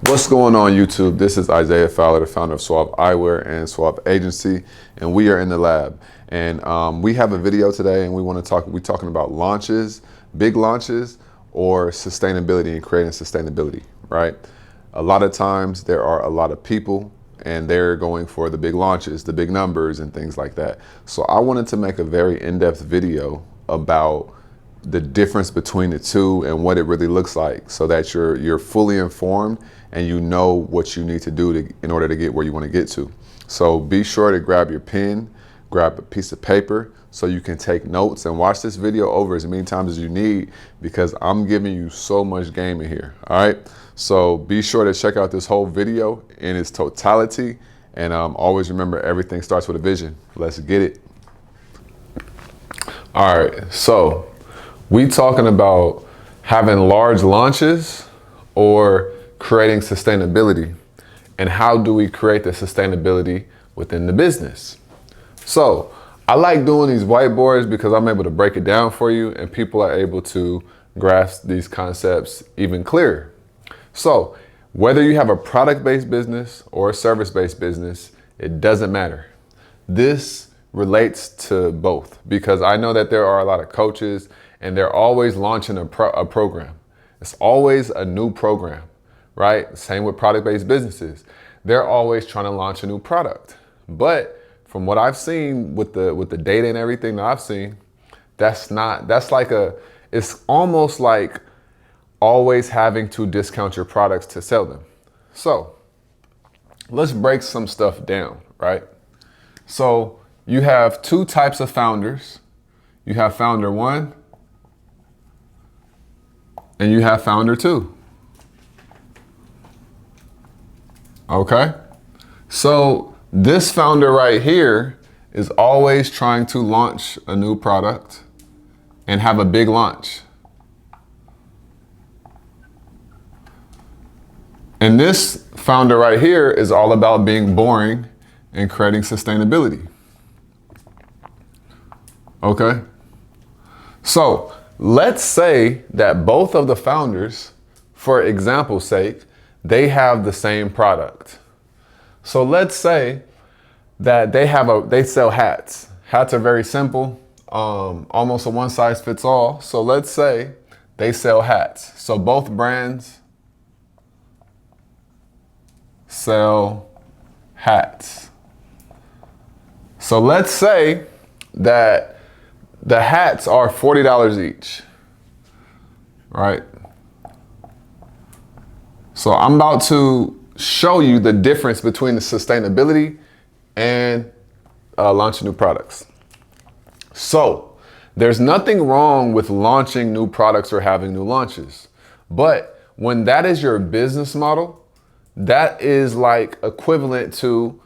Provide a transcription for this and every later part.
What's going on YouTube? This is Isaiah Fowler, the founder of Suave Eyewear and Suave Agency, and we are in the lab. And we have a video today, and we're talking about launches, big launches, or sustainability and creating sustainability, right? A lot of times there are a lot of people and they're going for the big launches, the big numbers and things like that. So I wanted to make a very in-depth video about the difference between the two and what it really looks like, so that you're fully informed and you know what you need to do in order to get where you want to get to. So be sure to grab your pen, grab a piece of paper so you can take notes and watch this video over as many times as you need, because I'm giving you so much game in here. All right, so be sure to check out this whole video in its totality, and always remember, everything starts with a vision. Let's get it. All right, so we talking about having large launches or creating sustainability, and how do we create the sustainability within the business? So I like doing these whiteboards because I'm able to break it down for you and people are able to grasp these concepts even clearer. So whether you have a product-based business or a service-based business, it doesn't matter. This relates to both, because I know that there are a lot of coaches and they're always launching a program. It's always a new program, right? Same with product-based businesses. They're always trying to launch a new product. But from what I've seen with the data and everything that I've seen, it's almost like always having to discount your products to sell them. So let's break some stuff down, right? So you have two types of founders. You have founder one and you have founder two. Okay? So this founder right here is always trying to launch a new product and have a big launch. And this founder right here is all about being boring and creating sustainability. Okay? So let's say that both of the founders, for example's sake, they have the same product. So let's say that they sell hats. Hats are very simple, almost a one size fits all. So let's say they sell hats. So both brands sell hats. So let's say that the hats are $40 each, right? So I'm about to show you the difference between the sustainability and launching new products. So there's nothing wrong with launching new products or having new launches. But when that is your business model, that is like equivalent to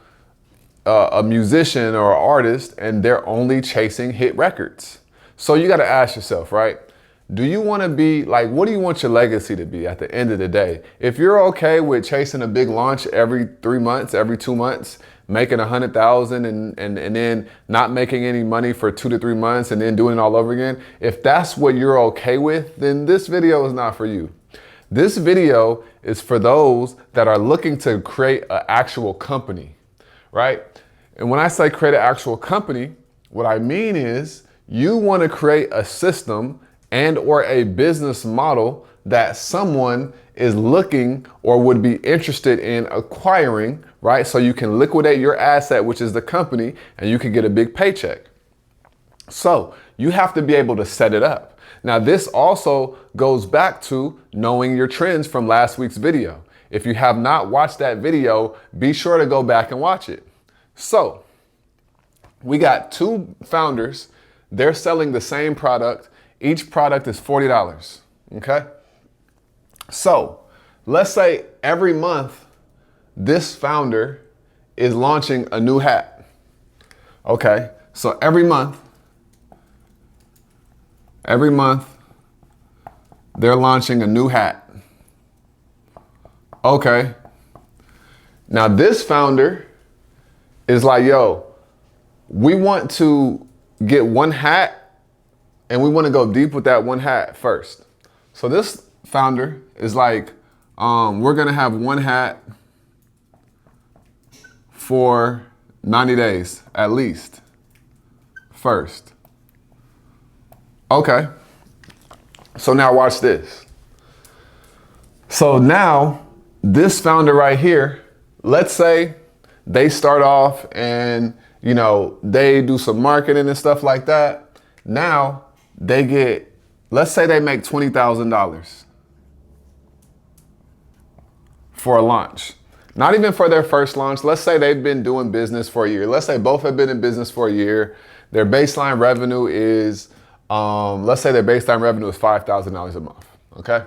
a musician or an artist and they're only chasing hit records. So you got to ask yourself, right? Do you want to be like, what do you want your legacy to be at the end of the day? If you're okay with chasing a big launch every 3 months, every 2 months, making 100,000 and then not making any money for 2 to 3 months and then doing it all over again, if that's what you're okay with, then this video is not for you. This video is for those that are looking to create an actual company, right? And when I say create an actual company, what I mean is you want to create a system and or a business model that someone is looking or would be interested in acquiring, right? So you can liquidate your asset, which is the company, and you can get a big paycheck. So you have to be able to set it up. Now, this also goes back to knowing your trends from last week's video. If you have not watched that video, be sure to go back and watch it. So we got two founders. They're selling the same product. Each product is $40, okay? So let's say every month this founder is launching a new hat, okay? So every month they're launching a new hat, okay? Now this founder is like, yo, we want to get one hat and we want to go deep with that one hat first. So this founder is like, We're gonna have one hat for 90 days at least first. Okay. So now watch this. So now this founder right here, let's say they start off and, you know, they do some marketing and stuff like that. Now they get, let's say they make $20,000 for a launch. Not even for their first launch. Let's say they've been doing business for a year. Let's say both have been in business for a year. Their baseline revenue is, let's say their baseline revenue is $5,000 a month, okay?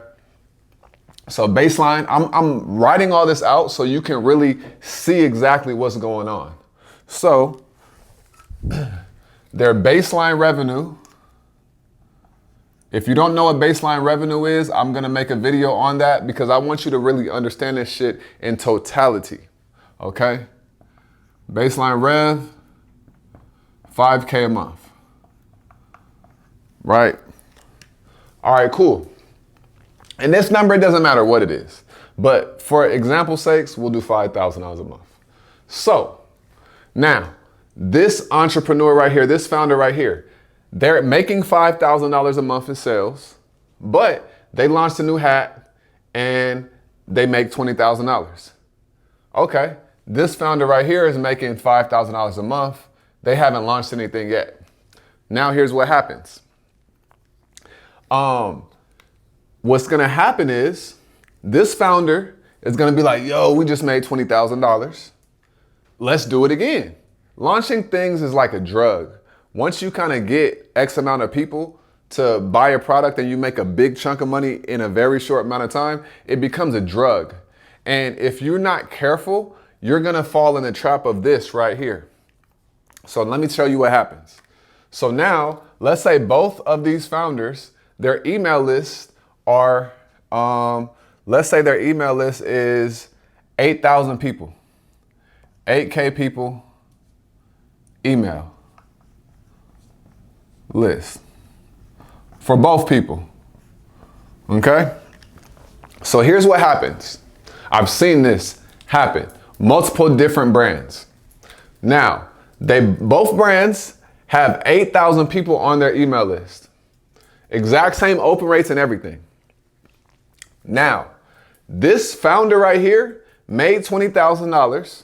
So baseline, I'm writing all this out so you can really see exactly what's going on. So their baseline revenue, if you don't know what baseline revenue is, I'm gonna make a video on that because I want you to really understand this shit in totality, okay? Baseline rev, 5K a month, right? All right, cool. And this number, it doesn't matter what it is, but for example's sakes, we'll do $5,000 a month. So now, this entrepreneur right here, this founder right here, they're making $5,000 a month in sales, but they launched a new hat and they make $20,000. Okay, this founder right here is making $5,000 a month. They haven't launched anything yet. Now here's what happens. What's gonna happen is this founder is gonna be like, yo, we just made $20,000. Let's do it again. Launching things is like a drug. Once you kind of get X amount of people to buy a product and you make a big chunk of money in a very short amount of time, it becomes a drug. And if you're not careful, you're gonna fall in the trap of this right here. So let me tell you what happens. So now, let's say both of these founders, their email lists are, let's say their email list is 8,000 people, 8K people, email list for both people, okay? So here's what happens. I've seen this happen, multiple different brands. Now, both brands have 8,000 people on their email list. Exact same open rates and everything. Now, this founder right here made $20,000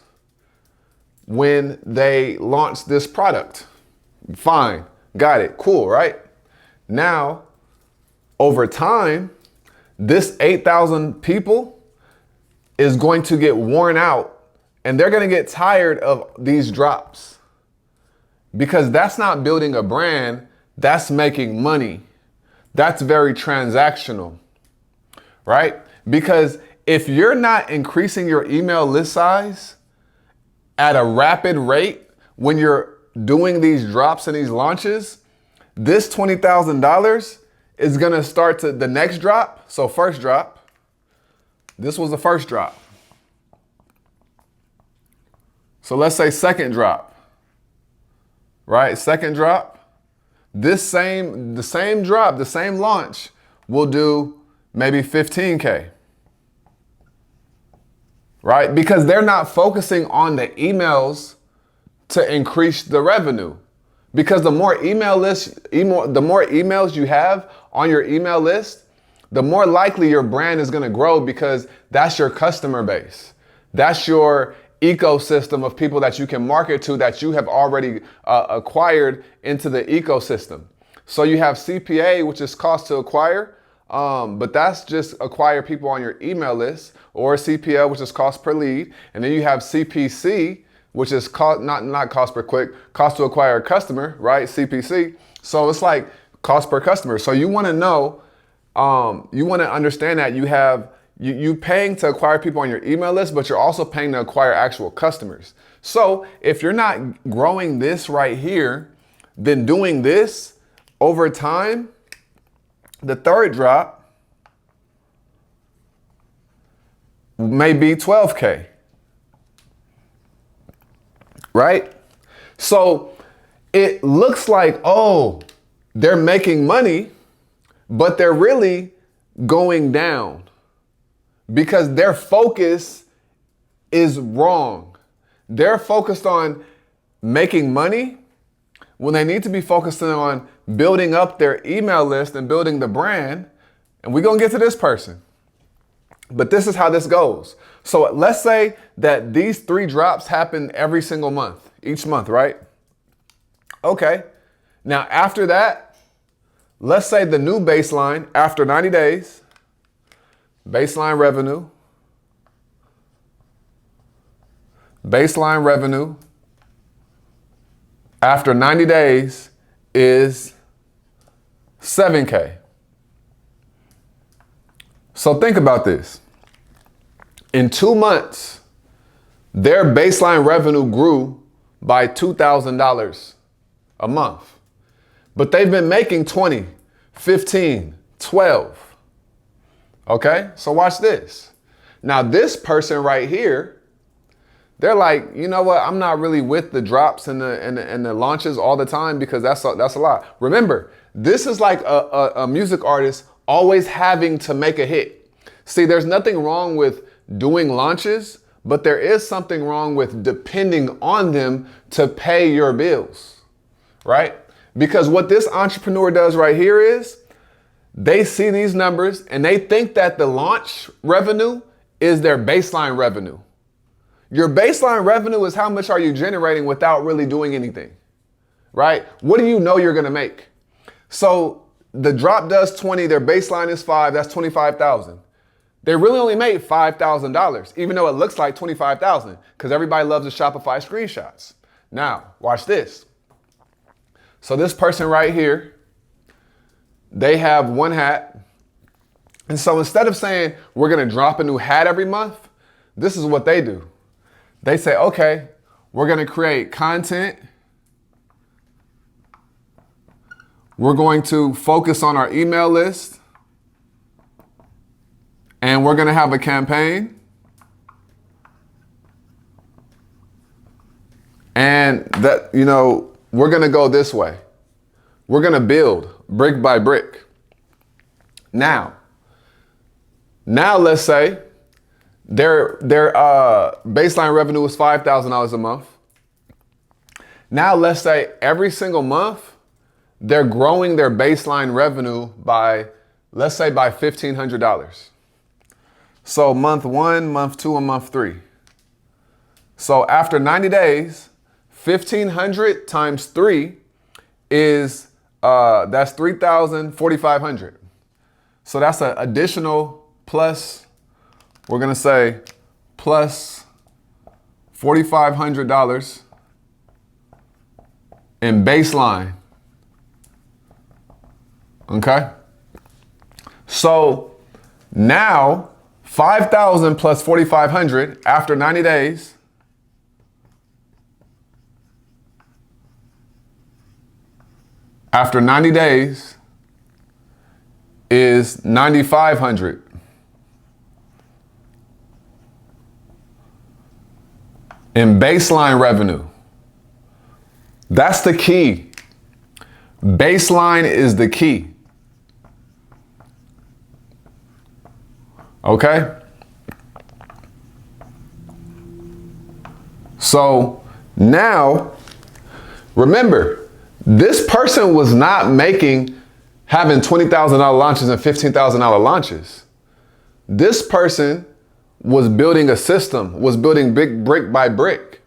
when they launched this product. Fine, got it, cool, right? Now, over time, this 8,000 people is going to get worn out and they're gonna get tired of these drops because that's not building a brand, that's making money. That's very transactional, right? Because if you're not increasing your email list size at a rapid rate when you're doing these drops and these launches, this $20,000 is gonna start to the next drop. So first drop, this was the first drop. So let's say second drop, right? Second drop, the same drop, the same launch will do maybe 15K, right? Because they're not focusing on the emails to increase the revenue. Because the more the more emails you have on your email list, the more likely your brand is gonna grow because that's your customer base. That's your ecosystem of people that you can market to that you have already acquired into the ecosystem. So you have CPA, which is cost to acquire, but that's just acquire people on your email list, or CPL, which is cost per lead. And then you have CPC, which is not cost per click, cost to acquire a customer, right? CPC. So it's like cost per customer. So you want to know, you want to understand that you paying to acquire people on your email list, but you're also paying to acquire actual customers. So if you're not growing this right here, then doing this over time, the third drop may be 12K, right? So it looks like, oh, they're making money, but they're really going down because their focus is wrong. They're focused on making money when they need to be focusing on building up their email list and building the brand. And we're going to get to this person. But this is how this goes. So let's say that these 3 drops happen every single month, each month, right? Okay. Now, after that, let's say the new baseline after 90 days, baseline revenue after 90 days is $7K. So think about this. In 2 months, their baseline revenue grew by $2,000 a month. But they've been making 20, 15, 12. Okay, so watch this. Now this person right here, they're like, you know what? I'm not really with the drops and the launches all the time because that's a lot. Remember, this is like a music artist always having to make a hit. See, there's nothing wrong with doing launches, but there is something wrong with depending on them to pay your bills, right? Because what this entrepreneur does right here is they see these numbers and they think that the launch revenue is their baseline revenue. Your baseline revenue is how much are you generating without really doing anything, right? What do you know you're going to make? So the drop does 20, their baseline is 5, that's 25,000. They really only made $5,000, even though it looks like 25,000, because everybody loves the Shopify screenshots. Now, watch this. So this person right here, they have 1 hat. And so instead of saying, we're going to drop a new hat every month, this is what they do. They say, okay, we're going to create content. We're going to focus on our email list. And we're going to have a campaign. And that, you know, we're going to go this way. We're going to build brick by brick. Now let's say their baseline revenue was $5,000 a month. Now let's say every single month they're growing their baseline revenue by, let's say, by $1,500. So month 1, month 2, and month 3. So after 90 days, 1,500 times 3 is, that's 3,000, 4,500. So that's an additional plus, we're going to say plus $4,500 in baseline. Okay. So now 5,000 plus 4,500 after 90 days is 9,500. In baseline revenue. That's the key. Baseline is the key. Okay? So now, remember, this person was not having $20,000 launches and $15,000 launches. This person was building a system, was building brick by brick.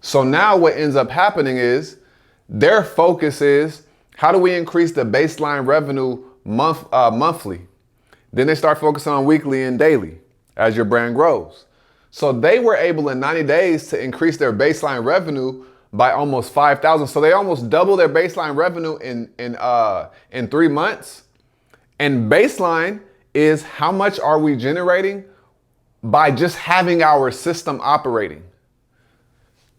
So now what ends up happening is their focus is, how do we increase the baseline revenue monthly? Then they start focusing on weekly and daily as your brand grows. So they were able in 90 days to increase their baseline revenue by almost 5,000. So they almost doubled their baseline revenue in 3 months. And baseline is how much are we generating by just having our system operating.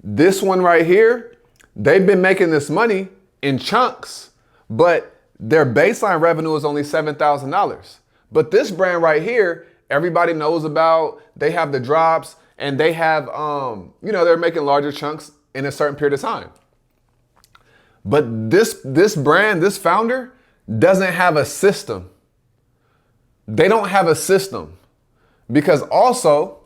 This one right here, they've been making this money in chunks, but their baseline revenue is only $7,000. But this brand right here, everybody knows about, they have the drops and they have, they're making larger chunks in a certain period of time. But this brand, this founder doesn't have a system. They don't have a system. Because also,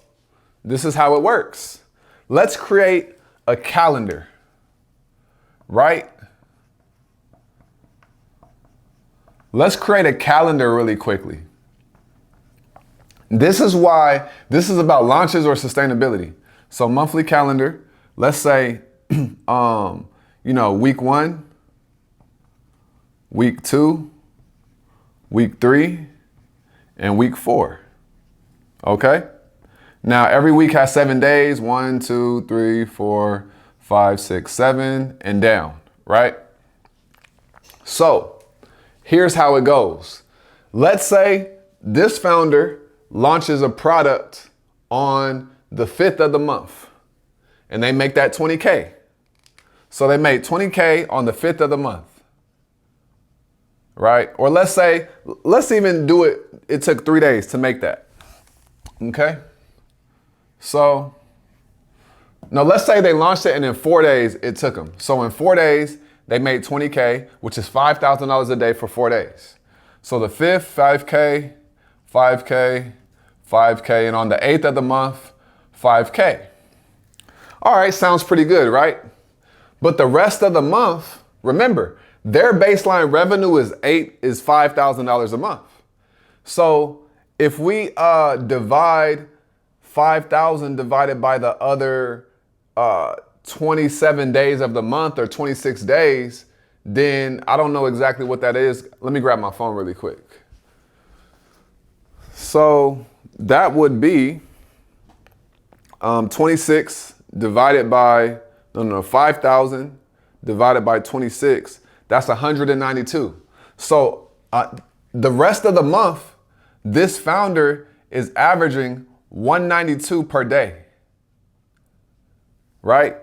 this is how it works. Let's create a calendar, right? Let's create a calendar really quickly. This is about launches or sustainability. So monthly calendar, let's say, week 1, week 2, week 3, and week 4. Okay? Now every week has 7 days, 1, 2, 3, 4, 5, 6, 7, and down, right? So here's how it goes. Let's say this founder launches a product on the 5th of the month and they make that 20K. So they made 20K on the 5th of the month, right? Or let's even do it. It took 3 days to make that. Okay. So now let's say they launched it and in 4 days it took them. So in 4 days, they made 20K, which is $5,000 a day for 4 days. So the 5th, 5K, 5K, 5K, and on the 8th of the month, 5K. All right, sounds pretty good, right? But the rest of the month, remember, their baseline revenue is $5,000 a month. So if we divide 5,000 divided by the other 27 days of the month or 26 days, then I don't know exactly what that is. Let me grab my phone really quick. So that would be 26 divided by, 5,000 divided by 26. That's 192. So the rest of the month, this founder is averaging 192 per day, right?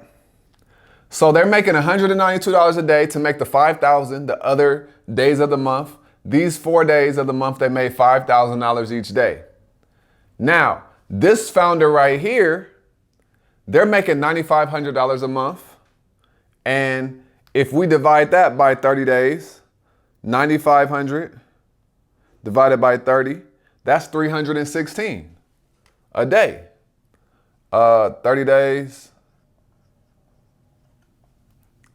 So they're making $192 a day to make the 5,000 the other days of the month. These 4 days of the month, they made $5,000 each day. Now, this founder right here, they're making $9,500 a month. And if we divide that by 30 days, 9,500 divided by 30, that's 316 a day. 30 days,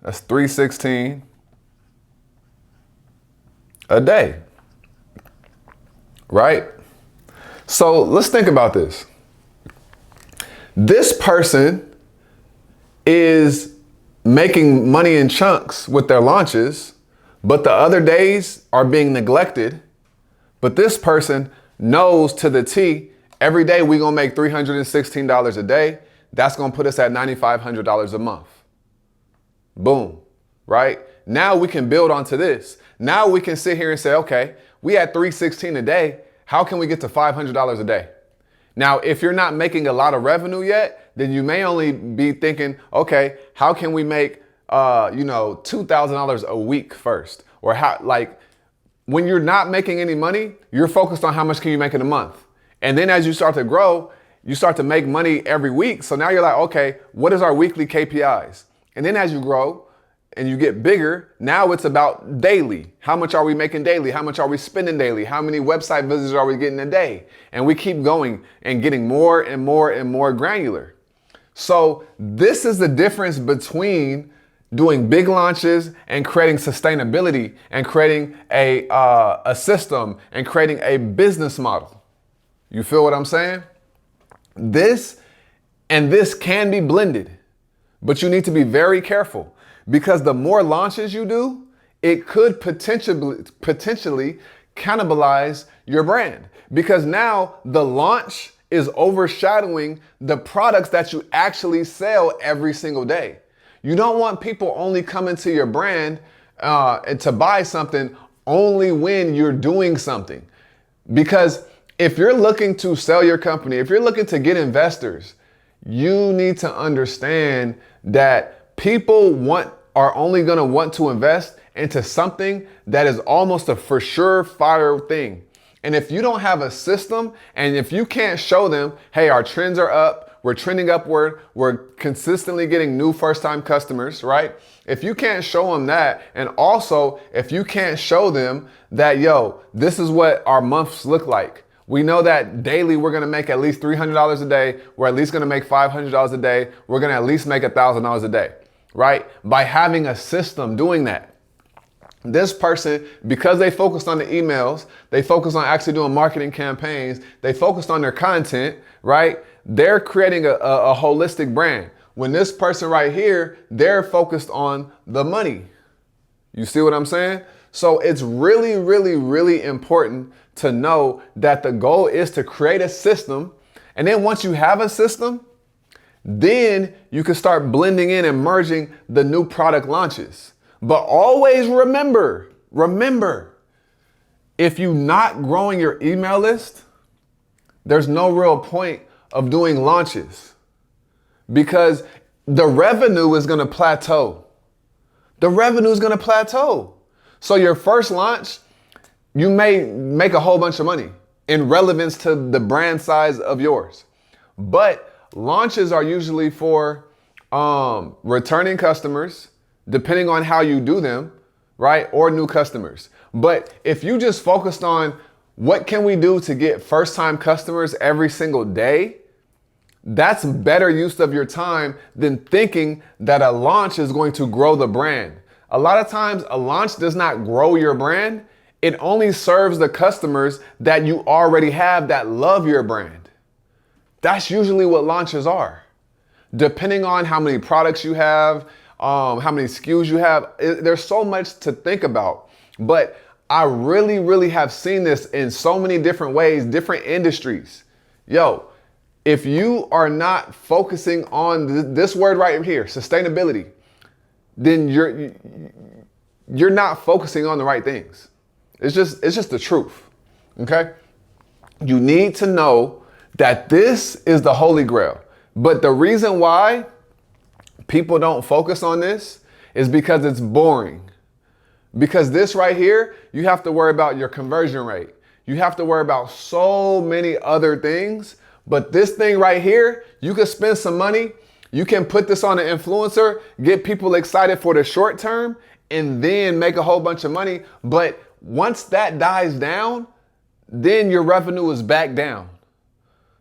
that's 316 a day, right? So let's think about this. This person is making money in chunks with their launches, but the other days are being neglected. But this person knows to the T, every day we're gonna make $316 a day. That's gonna put us at $9,500 a month. Boom, right? Now we can build onto this. Now we can sit here and say, okay, we had $316 a day. How can we get to $500 a day? Now, if you're not making a lot of revenue yet, then you may only be thinking, okay, how can we make, $2,000 a week first? Or how, when you're not making any money, you're focused on how much can you make in a month. And then as you start to grow, you start to make money every week. So now you're like, okay, what is our weekly KPIs? And then as you grow and you get bigger, now it's about daily. How much are we making daily? How much are we spending daily? How many website visitors are we getting a day? And we keep going and getting more and more and more granular. So this is the difference between doing big launches and creating sustainability and creating a system and creating a business model. You feel what I'm saying? This and this can be blended, but you need to be very careful because the more launches you do, it could potentially cannibalize your brand because now the launch is overshadowing the products that you actually sell every single day. You don't want people only coming to your brand and to buy something only when you're doing something. Because if you're looking to sell your company, if you're looking to get investors, you need to understand that people are only going to want to invest into something that is almost a for sure fire thing. And if you don't have a system and if you can't show them, hey, our trends are up, we're trending upward, we're consistently getting new first-time customers, right? If you can't show them that, and also if you can't show them that, yo, this is what our months look like, We know that daily we're gonna make at least $300 a day. We're at least gonna make $500 a day. We're gonna at least make $1,000 a day, right? By having a system doing that. This person, because they focused on the emails, they focused on actually doing marketing campaigns, they focused on their content, right? They're creating a holistic brand. When this person right here, they're focused on the money. You see what I'm saying? So it's really, really, really important to know that the goal is to create a system. And then once you have a system, then you can start blending in and merging the new product launches. But always remember, if you're not growing your email list, there's no real point of doing launches because the revenue is going to plateau. The revenue is going to plateau. So your first launch, you may make a whole bunch of money in relevance to the brand size of yours. But launches are usually for returning customers, depending on how you do them, right? Or new customers. But if you just focused on what can we do to get first-time customers every single day, that's better use of your time than thinking that a launch is going to grow the brand. A lot of times a launch does not grow your brand. It only serves the customers that you already have that love your brand. That's usually what launches are. Depending on how many products you have, how many SKUs you have, there's so much to think about. But I really, really have seen this in so many different ways, different industries. Yo, if you are not focusing on this word right here, sustainability, then you're not focusing on the right things. It's just the truth, okay? You need to know that this is the Holy Grail. But the reason why people don't focus on this is because it's boring. Because this right here, you have to worry about your conversion rate. You have to worry about so many other things. But this thing right here, you can spend some money. You can put this on an influencer, get people excited for the short term, and then make a whole bunch of money. But once that dies down, then your revenue is back down.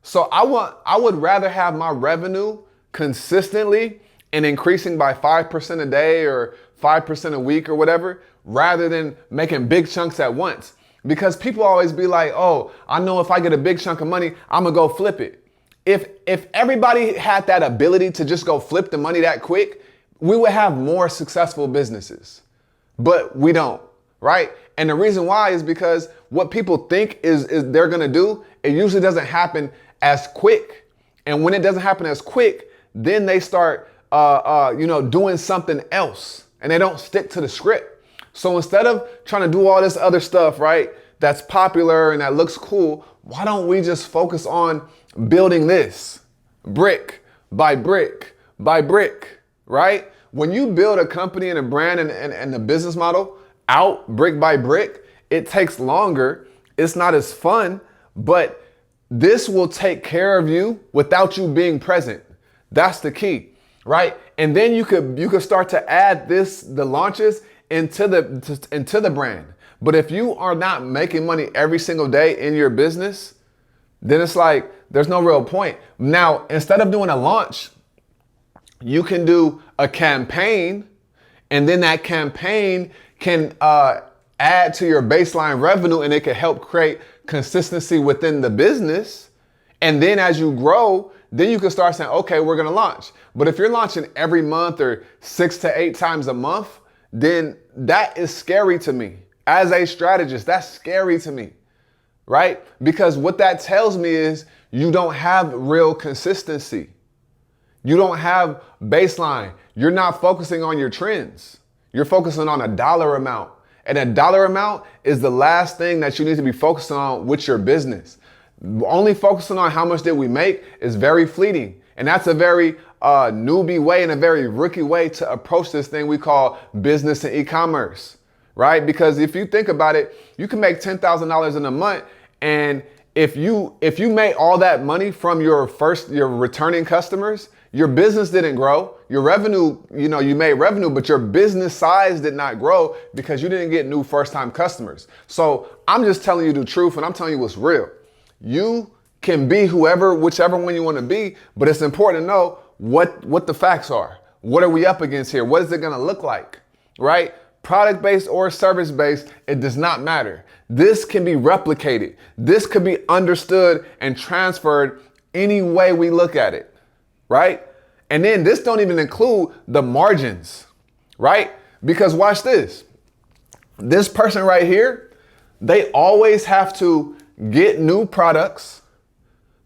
So I would rather have my revenue consistently and increasing by 5% a day or 5% a week or whatever, rather than making big chunks at once. Because people always be like, oh, I know if I get a big chunk of money, I'm gonna go flip it. If everybody had that ability to just go flip the money that quick, we would have more successful businesses. But we don't, right? And the reason why is because what people think is they're gonna do, it usually doesn't happen as quick. And when it doesn't happen as quick, then they start doing something else and they don't stick to the script. So instead of trying to do all this other stuff, right, that's popular and that looks cool, why don't we just focus on building this brick by brick by brick, right? When you build a company and a brand and a business model out brick by brick, it takes longer. It's not as fun, but this will take care of you without you being present. That's the key, right? And then you could start to add the launches into the brand. But if you are not making money every single day in your business, then it's like there's no real point. Now, instead of doing a launch, you can do a campaign, and then that campaign can add to your baseline revenue, and it can help create consistency within the business. And then as you grow, then you can start saying, okay, we're gonna launch. But if you're launching every month or 6 to 8 times a month, then that is scary to me. As a strategist, that's scary to me, right? Because what that tells me is you don't have real consistency. You don't have baseline. You're not focusing on your trends. You're focusing on a dollar amount. And a dollar amount is the last thing that you need to be focusing on with your business. Only focusing on how much did we make is very fleeting. And that's a very newbie way and a very rookie way to approach this thing we call business and e-commerce, right? Because if you think about it, you can make $10,000 in a month. And if you make all that money from your returning customers, your business didn't grow. Your revenue, you made revenue, but your business size did not grow because you didn't get new first-time customers. So I'm just telling you the truth, and I'm telling you what's real. You can be whichever one you want to be, but it's important to know what the facts are. What are we up against here? What is it going to look like, right? Product-based or service-based, it does not matter. This can be replicated. This could be understood and transferred any way we look at it, right? And then this don't even include the margins, right? Because watch this. This person right here, they always have to get new products.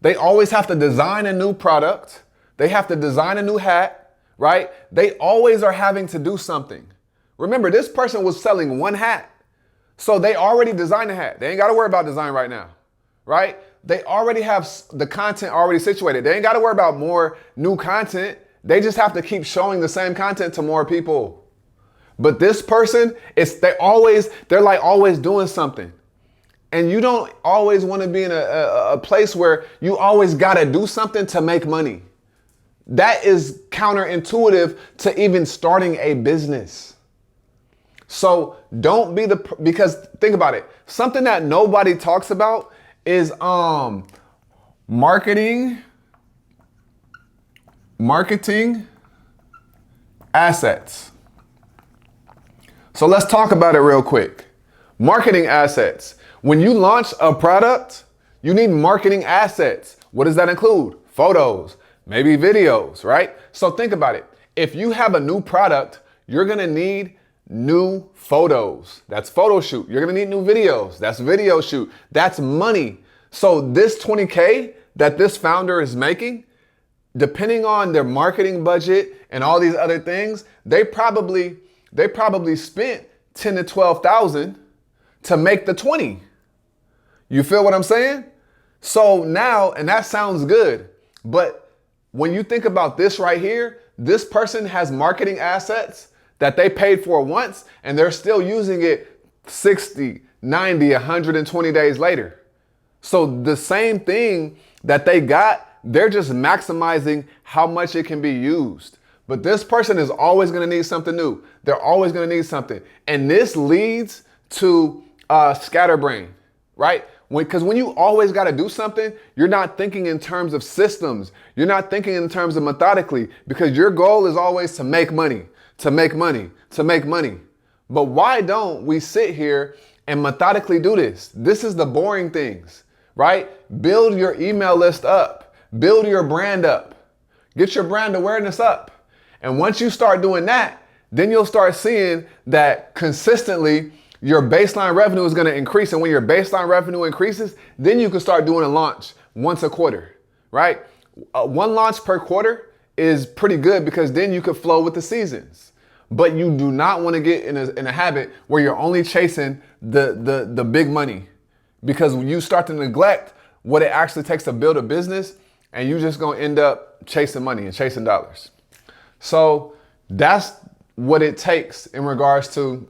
They always have to design a new product. They have to design a new hat, right? They always are having to do something. Remember, this person was selling one hat. So they already designed the hat. They ain't got to worry about design right now, right? They already have the content already situated. They ain't got to worry about more new content. They just have to keep showing the same content to more people. But this person, they're like always doing something. And you don't always want to be in a place where you always got to do something to make money. That is counterintuitive to even starting a business. So don't be because think about it. Something that nobody talks about is marketing assets. So let's talk about it real quick. Marketing assets. When you launch a product, you need marketing assets. What does that include? Photos, maybe videos, right? So think about it. If you have a new product, you're gonna need new photos. That's photo shoot. You're gonna need new videos. That's video shoot. That's money. So this 20K that this founder is making, depending on their marketing budget and all these other things, they probably spent 10 to 12,000 to make the 20. You feel what I'm saying? So now, and that sounds good, but when you think about this right here, this person has marketing assets that they paid for once and they're still using it 60, 90, 120 days later. So the same thing that they got, they're just maximizing how much it can be used. But this person is always gonna need something new. They're always gonna need something. And this leads to scatterbrain, right? Because when you always got to do something, you're not thinking in terms of systems. You're not thinking in terms of methodically, because your goal is always to make money, to make money, to make money. But why don't we sit here and methodically do this? This is the boring things, right? Build your email list up, build your brand up, get your brand awareness up. And once you start doing that, then you'll start seeing that consistently your baseline revenue is going to increase. And when your baseline revenue increases, then you can start doing a launch once a quarter, right? One launch per quarter is pretty good because then you could flow with the seasons. But you do not want to get in a habit where you're only chasing the big money, because when you start to neglect what it actually takes to build a business, and you're just going to end up chasing money and chasing dollars. So that's what it takes in regards to,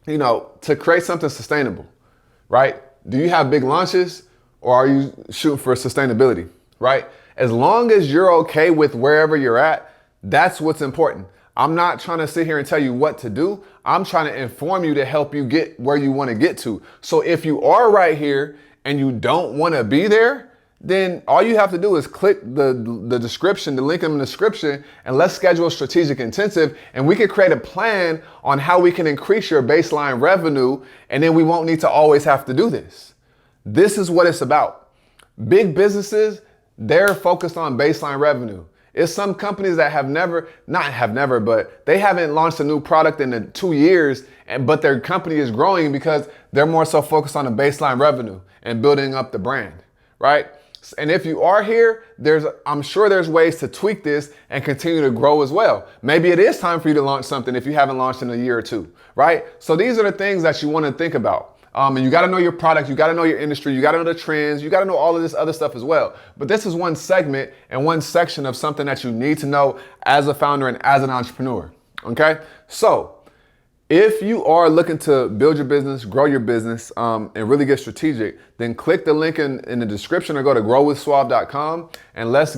to create something sustainable, right? Do you have big launches or are you shooting for sustainability, right? As long as you're okay with wherever you're at, that's what's important. I'm not trying to sit here and tell you what to do. I'm trying to inform you to help you get where you want to get to. So if you are right here and you don't want to be there, then all you have to do is click the description, the link in the description, and let's schedule a strategic intensive, and we can create a plan on how we can increase your baseline revenue, and then we won't need to always have to do this. This is what it's about. Big businesses, they're focused on baseline revenue. It's some companies that but they haven't launched a new product in 2 years, but their company is growing because they're more so focused on the baseline revenue and building up the brand, right? And if you are here, I'm sure there's ways to tweak this and continue to grow as well. Maybe it is time for you to launch something if you haven't launched in a year or two, right? So these are the things that you want to think about. And you got to know your product, you got to know your industry, you got to know the trends, you got to know all of this other stuff as well. But this is one segment and one section of something that you need to know as a founder and as an entrepreneur, okay? So if you are looking to build your business, grow your business, and really get strategic, then click the link in the description or go to growwithsuave.com and let's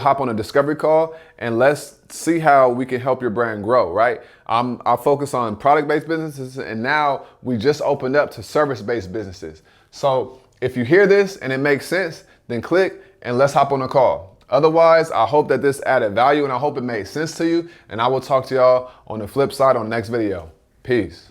hop on a discovery call and let's see how we can help your brand grow, right? I'll focus on product-based businesses, and now we just opened up to service-based businesses. So If you hear this and it makes sense, then click and let's hop on a call. Otherwise, I hope that this added value and I hope it made sense to you. And I will talk to y'all on the flip side on the next video. Peace.